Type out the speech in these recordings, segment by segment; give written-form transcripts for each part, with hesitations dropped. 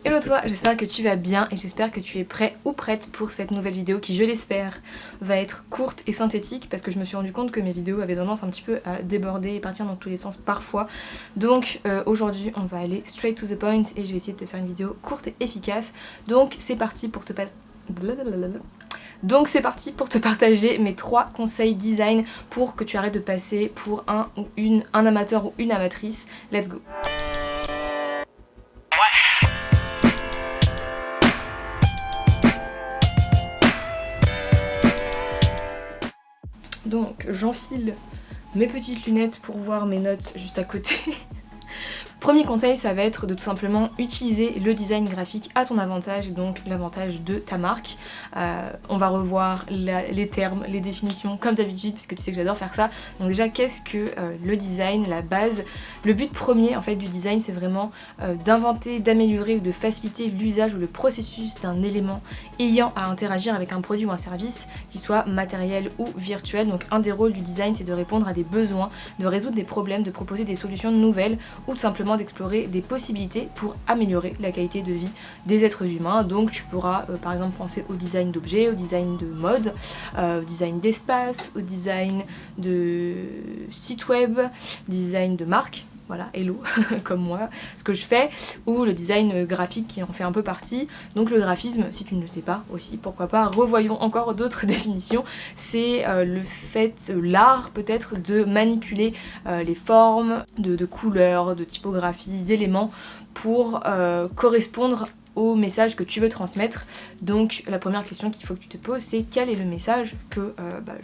Hello toi, j'espère que tu vas bien et j'espère que tu es prêt ou prête pour cette nouvelle vidéo qui, je l'espère, va être courte et synthétique parce que je me suis rendu compte que mes vidéos avaient tendance un petit peu à déborder et partir dans tous les sens parfois. Donc aujourd'hui on va aller straight to the point et je vais essayer de te faire une vidéo courte et efficace. Donc c'est parti pour te partager mes 3 conseils design pour que tu arrêtes de passer pour un amateur ou une amatrice. Let's go! Donc j'enfile mes petites lunettes pour voir mes notes juste à côté. Premier conseil, ça va être de tout simplement utiliser le design graphique à ton avantage et donc l'avantage de ta marque. On va revoir les termes, les définitions comme d'habitude puisque tu sais que j'adore faire ça. Donc déjà, qu'est-ce que le design, la base? Le but premier en fait du design, c'est vraiment d'inventer, d'améliorer ou de faciliter l'usage ou le processus d'un élément ayant à interagir avec un produit ou un service, qu'il soit matériel ou virtuel. Donc un des rôles du design, c'est de répondre à des besoins, de résoudre des problèmes, de proposer des solutions nouvelles ou tout simplement d'explorer des possibilités pour améliorer la qualité de vie des êtres humains. Donc tu pourras par exemple penser au design d'objets, au design de mode, au design d'espace, au design de site web, design de marque. Voilà, hello, comme moi, ce que je fais, ou le design graphique qui en fait un peu partie. Donc le graphisme, si tu ne le sais pas aussi, pourquoi pas, revoyons encore d'autres définitions. C'est le fait, l'art peut-être de manipuler les formes de couleurs, de typographie, d'éléments pour correspondre au message que tu veux transmettre. Donc la première question qu'il faut que tu te poses, c'est quel est le message que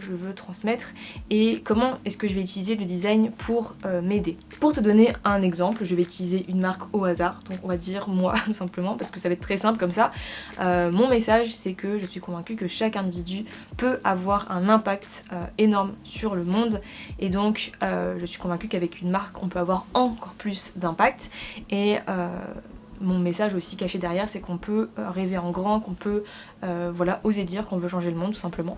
je veux transmettre et comment est-ce que je vais utiliser le design pour m'aider. Pour te donner un exemple, je vais utiliser une marque au hasard, donc on va dire moi tout simplement parce que ça va être très simple comme ça. Mon message, c'est que je suis convaincue que chaque individu peut avoir un impact énorme sur le monde et donc je suis convaincue qu'avec une marque on peut avoir encore plus d'impact et mon message aussi caché derrière, c'est qu'on peut rêver en grand, qu'on peut oser dire qu'on veut changer le monde tout simplement.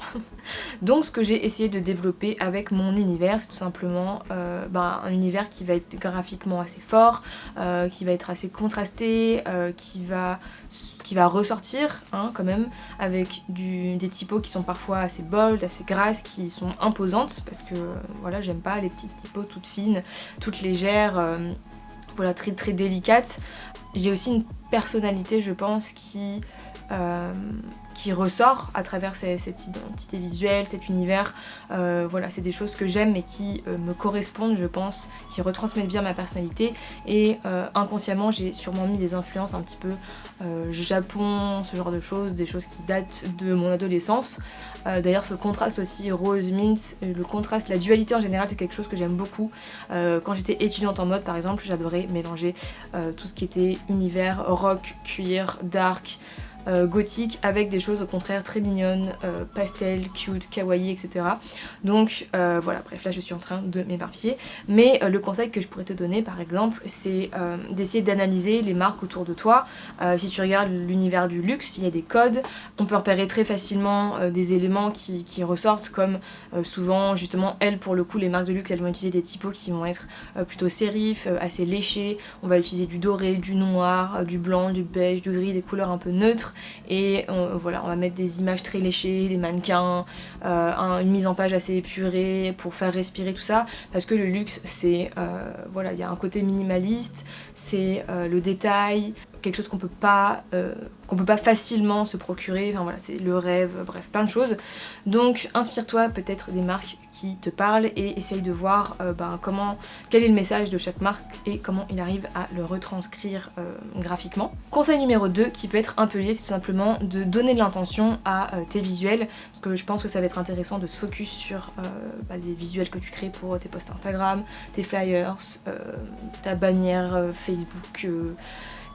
Donc ce que j'ai essayé de développer avec mon univers, c'est tout simplement un univers qui va être graphiquement assez fort, qui va être assez contrasté, qui va ressortir quand même, avec des typos qui sont parfois assez bold, assez grasses, qui sont imposantes, parce que j'aime pas les petites typos toutes fines, toutes légères, très très délicates. J'ai aussi une personnalité, je pense, qui ressort à travers cette identité visuelle, cet univers. C'est des choses que j'aime et qui me correspondent, je pense, qui retransmettent bien ma personnalité. Et inconsciemment, j'ai sûrement mis des influences un petit peu Japon, ce genre de choses, des choses qui datent de mon adolescence. D'ailleurs, ce contraste aussi rose mint, le contraste, la dualité en général, c'est quelque chose que j'aime beaucoup. Quand j'étais étudiante en mode, par exemple, j'adorais mélanger tout ce qui était univers rock, cuir, dark, gothique avec des choses au contraire très mignonnes, pastel, cute, kawaii, etc. Donc bref, là je suis en train de m'éparpiller. Mais le conseil que je pourrais te donner par exemple, c'est d'essayer d'analyser les marques autour de toi. Si tu regardes l'univers du luxe, il y a des codes, on peut repérer très facilement des éléments qui ressortent comme souvent justement elles pour le coup les marques de luxe elles vont utiliser des typos qui vont être plutôt sérifs, assez léchés, on va utiliser du doré, du noir, du blanc, du beige, du gris, des couleurs un peu neutres. Et on va mettre des images très léchées, des mannequins, une mise en page assez épurée pour faire respirer tout ça, parce que le luxe c'est il y a un côté minimaliste, c'est le détail, quelque chose qu'on peut pas facilement se procurer, c'est le rêve, bref, plein de choses. Donc inspire-toi peut-être des marques qui te parlent et essaye de voir quel est le message de chaque marque et comment il arrive à le retranscrire graphiquement. Conseil numéro 2 qui peut être un peu lié, c'est tout simplement de donner de l'intention à tes visuels, parce que je pense que ça va être intéressant de se focus sur les visuels que tu crées pour tes posts Instagram, tes flyers, ta bannière Facebook,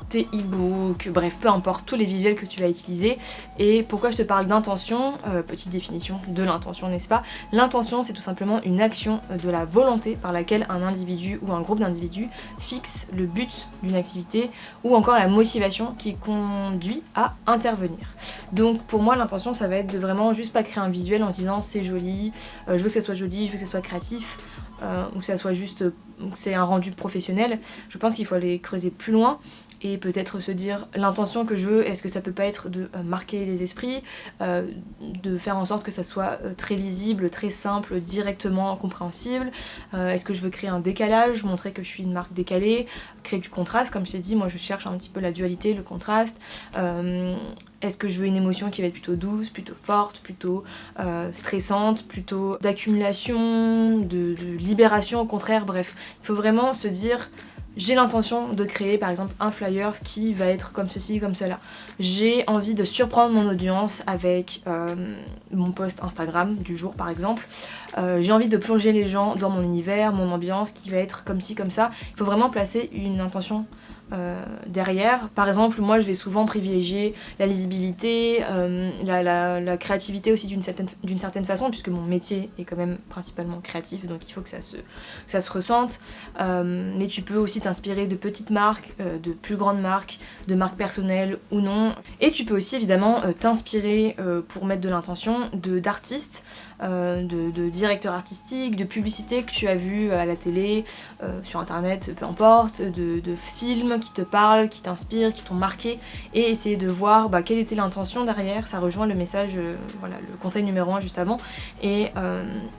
tes e-books, bref, peu importe, tous les visuels que tu vas utiliser. Et pourquoi je te parle d'intention, petite définition de l'intention, n'est-ce pas? L'intention, c'est tout simplement une action de la volonté par laquelle un individu ou un groupe d'individus fixe le but d'une activité ou encore la motivation qui conduit à intervenir. Donc pour moi, l'intention, ça va être de vraiment juste pas créer un visuel en disant c'est joli, je veux que ça soit joli, je veux que ça soit créatif, ou que ça soit juste, c'est un rendu professionnel. Je pense qu'il faut aller creuser plus loin et peut-être se dire l'intention que je veux, est-ce que ça peut pas être de marquer les esprits, de faire en sorte que ça soit très lisible, très simple, directement compréhensible, est-ce que je veux créer un décalage, montrer que je suis une marque décalée, créer du contraste, comme je t'ai dit, moi je cherche un petit peu la dualité, le contraste, est-ce que je veux une émotion qui va être plutôt douce, plutôt forte, plutôt stressante, plutôt d'accumulation, de libération au contraire, bref, il faut vraiment se dire j'ai l'intention de créer par exemple un flyer qui va être comme ceci, comme cela. J'ai envie de surprendre mon audience avec mon post Instagram du jour par exemple. J'ai envie de plonger les gens dans mon univers, mon ambiance qui va être comme ci, comme ça. Il faut vraiment placer une intention derrière. Par exemple, moi je vais souvent privilégier la lisibilité, la créativité aussi d'une certaine façon, puisque mon métier est quand même principalement créatif, donc il faut que ça se ressente. Mais tu peux aussi t'inspirer de petites marques, de plus grandes marques, de marques personnelles ou non. Et tu peux aussi évidemment t'inspirer pour mettre de l'intention d'artistes, de directeurs artistiques, de publicités que tu as vues à la télé, sur internet, peu importe, de films qui te parlent, qui t'inspirent, qui t'ont marqué, et essayer de voir quelle était l'intention derrière. Ça rejoint le message, voilà, le conseil numéro 1 juste avant, et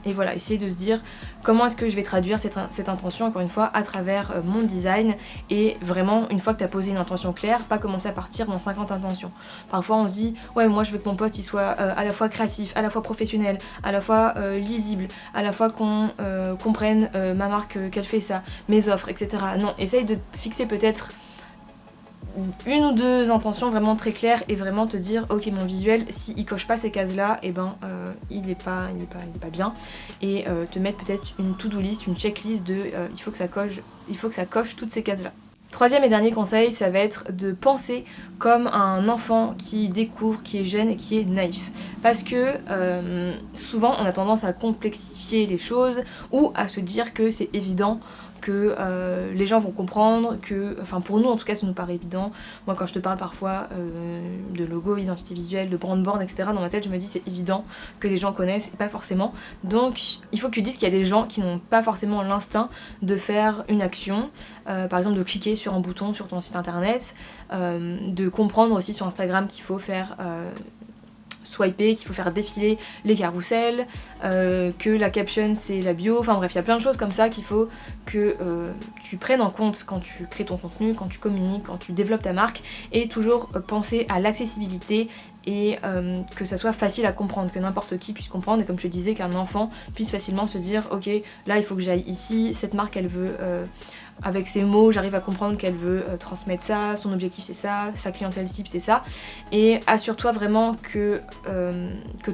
voilà, essayer de se dire comment est-ce que je vais traduire cette intention, encore une fois, à travers mon design, et vraiment, une fois que tu as posé une intention claire, pas commencer à partir dans 50 intentions. Parfois on se dit, ouais, moi je veux que mon post il soit à la fois créatif, à la fois professionnel, à la fois lisible, à la fois qu'on comprenne ma marque, qu'elle fait ça, mes offres, etc. Non, essaye de fixer peut-être une ou deux intentions vraiment très claires et vraiment te dire ok, mon visuel, s'il coche pas ces cases là, et il est pas bien, et te mettre peut-être une to-do list, une checklist de il faut que ça coche toutes ces cases là. Troisième et dernier conseil, ça va être de penser comme un enfant qui découvre, qui est jeune et qui est naïf. Parce que souvent on a tendance à complexifier les choses ou à se dire que c'est évident, que les gens vont comprendre, que, enfin pour nous en tout cas ça nous paraît évident. Moi quand je te parle parfois de logo, identité visuelle, de brand board, etc., dans ma tête je me dis c'est évident que les gens connaissent, et pas forcément. Donc il faut que tu dises qu'il y a des gens qui n'ont pas forcément l'instinct de faire une action, par exemple de cliquer sur un bouton sur ton site internet, de comprendre aussi sur Instagram qu'il faut faire swiper, qu'il faut faire défiler les carousels, que la caption c'est la bio, enfin bref, il y a plein de choses comme ça qu'il faut que tu prennes en compte quand tu crées ton contenu, quand tu communiques, quand tu développes ta marque, et toujours penser à l'accessibilité et que ça soit facile à comprendre, que n'importe qui puisse comprendre, et comme je te disais, qu'un enfant puisse facilement se dire ok, là il faut que j'aille ici, cette marque elle veut avec ces mots, j'arrive à comprendre qu'elle veut transmettre ça, son objectif c'est ça, sa clientèle cible c'est ça, et assure-toi vraiment que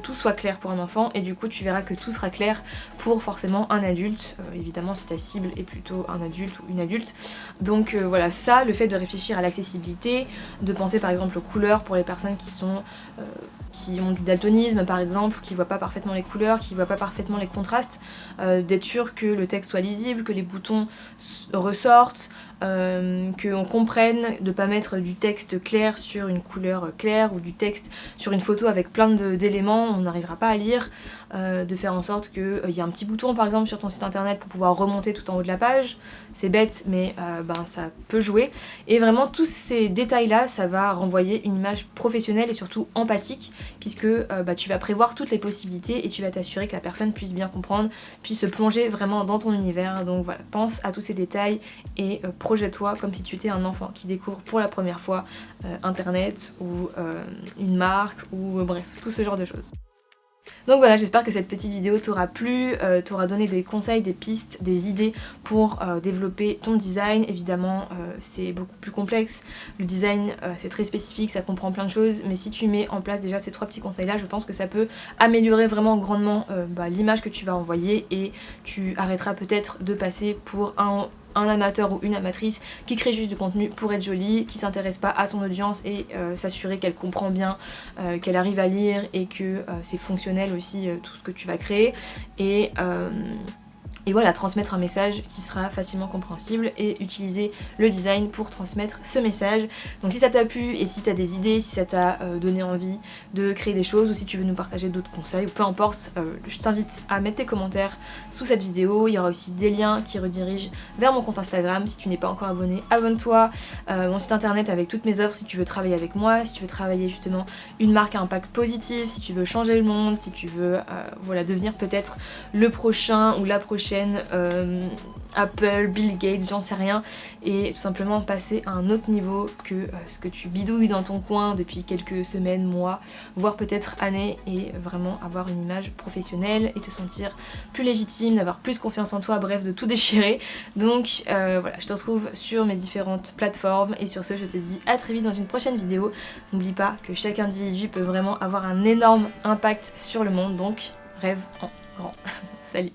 tout soit clair pour un enfant, et du coup tu verras que tout sera clair pour forcément un adulte, évidemment si ta cible est plutôt un adulte ou une adulte. Donc voilà, ça, le fait de réfléchir à l'accessibilité, de penser par exemple aux couleurs pour les personnes qui ont du daltonisme par exemple, qui voient pas parfaitement les couleurs, qui voient pas parfaitement les contrastes, d'être sûr que le texte soit lisible, que les boutons ressortent, qu'on comprenne de pas mettre du texte clair sur une couleur claire ou du texte sur une photo avec plein d'éléments, on n'arrivera pas à lire, de faire en sorte qu'il y ait un petit bouton par exemple sur ton site internet pour pouvoir remonter tout en haut de la page. C'est bête mais ça peut jouer, et vraiment tous ces détails là ça va renvoyer une image professionnelle et surtout empathique, puisque tu vas prévoir toutes les possibilités et tu vas t'assurer que la personne puisse bien comprendre, puisse se plonger vraiment dans ton univers. Donc voilà, pense à tous ces détails et projette-toi comme si tu étais un enfant qui découvre pour la première fois internet ou une marque ou bref, tout ce genre de choses. Donc voilà, j'espère que cette petite vidéo t'aura plu, t'aura donné des conseils, des pistes, des idées pour développer ton design. Évidemment, c'est beaucoup plus complexe. Le design, c'est très spécifique, ça comprend plein de choses, mais si tu mets en place déjà ces 3 petits conseils-là, je pense que ça peut améliorer vraiment grandement l'image que tu vas envoyer, et tu arrêteras peut-être de passer pour un amateur ou une amatrice qui crée juste du contenu pour être jolie, qui s'intéresse pas à son audience, et s'assurer qu'elle comprend bien, qu'elle arrive à lire, et que c'est fonctionnel aussi tout ce que tu vas créer. Et voilà, transmettre un message qui sera facilement compréhensible et utiliser le design pour transmettre ce message. Donc si ça t'a plu et si t'as des idées, si ça t'a donné envie de créer des choses ou si tu veux nous partager d'autres conseils, ou peu importe, je t'invite à mettre tes commentaires sous cette vidéo. Il y aura aussi des liens qui redirigent vers mon compte Instagram. Si tu n'es pas encore abonné, abonne-toi. Mon site internet avec toutes mes offres si tu veux travailler avec moi, si tu veux travailler justement une marque à impact positif, si tu veux changer le monde, si tu veux voilà, devenir peut-être le prochain ou la prochaine Apple, Bill Gates, j'en sais rien, et tout simplement passer à un autre niveau que ce que tu bidouilles dans ton coin depuis quelques semaines, mois, voire peut-être années, et vraiment avoir une image professionnelle et te sentir plus légitime, d'avoir plus confiance en toi, bref, de tout déchirer. Donc voilà, je te retrouve sur mes différentes plateformes, et sur ce, je te dis à très vite dans une prochaine vidéo. N'oublie pas que chaque individu peut vraiment avoir un énorme impact sur le monde, donc rêve en grand. Salut!